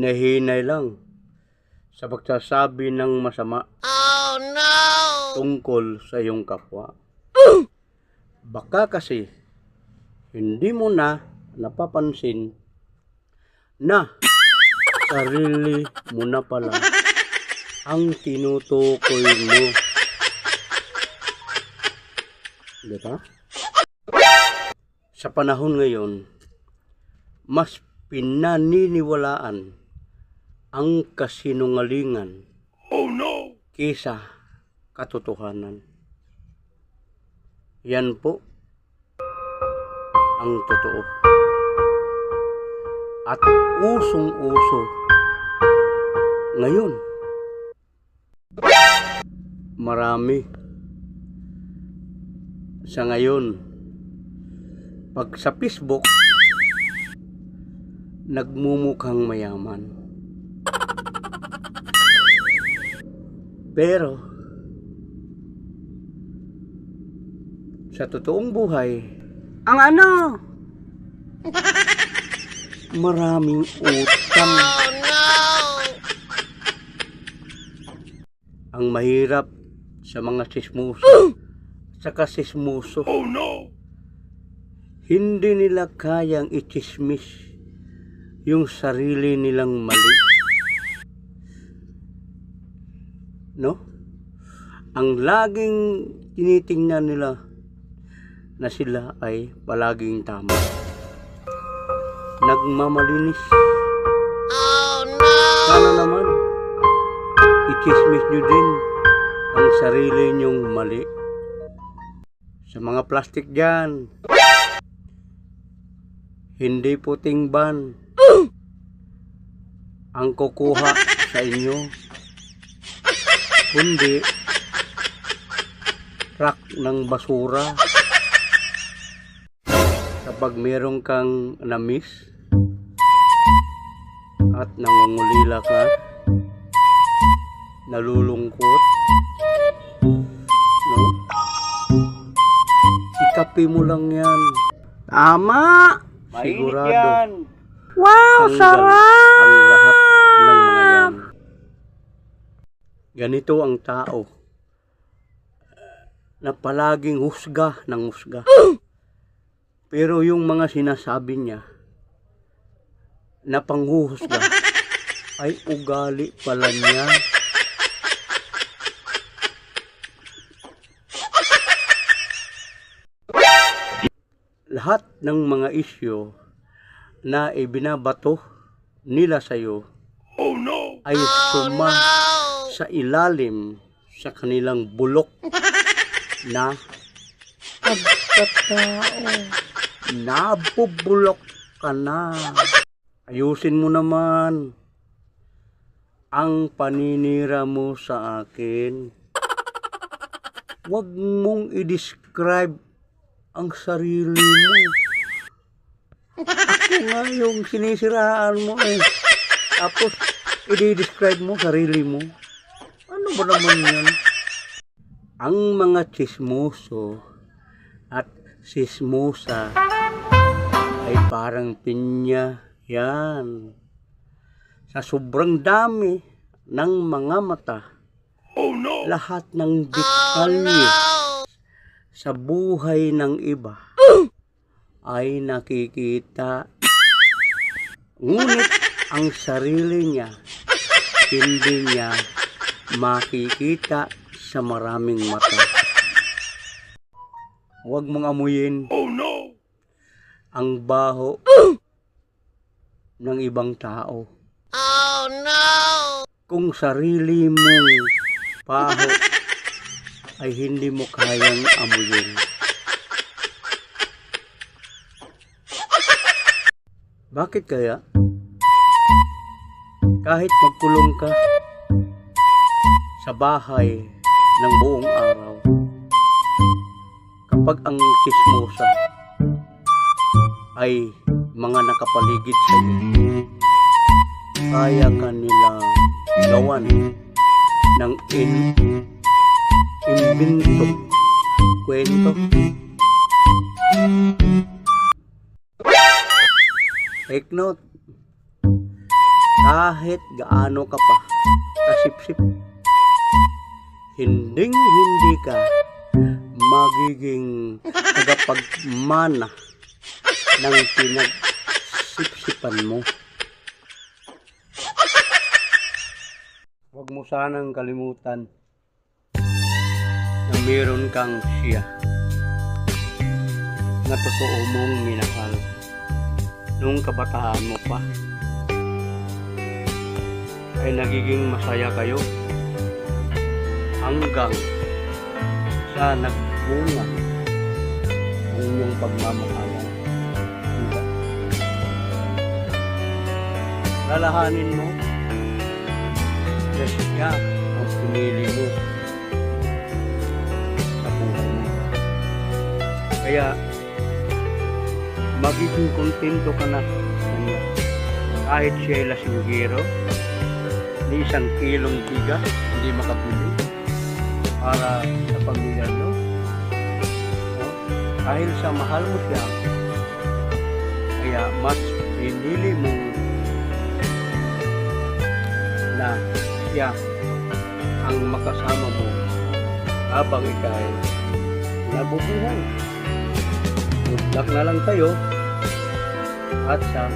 hinahinay lang sa pagsasabi ng masama tungkol sa iyong kapwa. Baka kasi hindi mo na napapansin na sarili mo na pala ang tinutukoy mo. Diba? Sa panahon ngayon, mas pinaniniwalaan ang kasinungalingan kaysa katotohanan. Yan po ang totoo. At usong-uso ngayon. Marami sa ngayon, pag sa Facebook, nagmumukhang mayaman. Pero sa totoong buhay, ang maraming utang. Ang mahirap sa mga sismuso saka sismuso, hindi nila kayang i-chismis yung sarili nilang mali. No? Ang laging tinitingnan nila na sila ay palaging tama. Nagmamalinis. Sana naman i-chismis nyo din ang sarili nyong mali. Sa mga plastic dyan, hindi puting ban ang kukuha sa inyo, kundi truck ng basura. Kapag meron kang na-miss at nangungulila ka, nalulungkot, no? Ikapi mo lang yan. Tama! Sigurado. Yan. Wow, sarap! Ang lahat ng mga yan. Ganito ang tao na palaging husga ng husga. Pero yung mga sinasabi niya na panghuhusga ay ugali pala niya. Lahat ng mga isyu na ibinabato nila sa iyo ay suma sa ilalim sa kanilang bulok na pagkatao. Nabubulok ka na. Ayusin mo naman ang paninira mo sa akin. Huwag mong i-describe ang sarili mo. Ako nga yung sinisiraan mo eh. Tapos i-describe mo sarili mo. Ano ba naman yan? Ang mga chismoso at sismosa ay parang pinya yan. Sa sobrang dami ng mga mata, lahat ng detalye sa buhay ng iba ay nakikita. Ngunit ang sarili niya hindi niya makikita sa maraming mata. Huwag mong amuyin ang baho ng ibang tao. Kung sarili mong baho ay hindi mo kayang amuyin. Bakit kaya? Kahit magkulong ka sa bahay ng buong araw, kapag ang chismosa ay mga nakapaligid sa iyo, kaya ka nilang gawan ng imbento, kwento. Take note, kahit gaano ka pa kasipsip, hindi ka magiging tagapagmana ng pinagsipsipan mo. Huwag mo sanang kalimutan na meron kang siya na totoo mong minahal nung kabataan mo pa, ay nagiging masaya kayo hanggang sa nagbunga ang inyong pagmamahalan. Diba? Lalahanin mo na siya ang pinili mo sa buhay mo. Kaya magiging kontento ka na sa kanya. Kahit siya ay lasinggero, ni 1 kilong bigas hindi makabili para sa pamilya nyo. No? Dahil sa mahal mo siya, kaya mas pinili mo na siya ang makasama mo habang ikay nabubuhay. Good luck na lang tayo at sa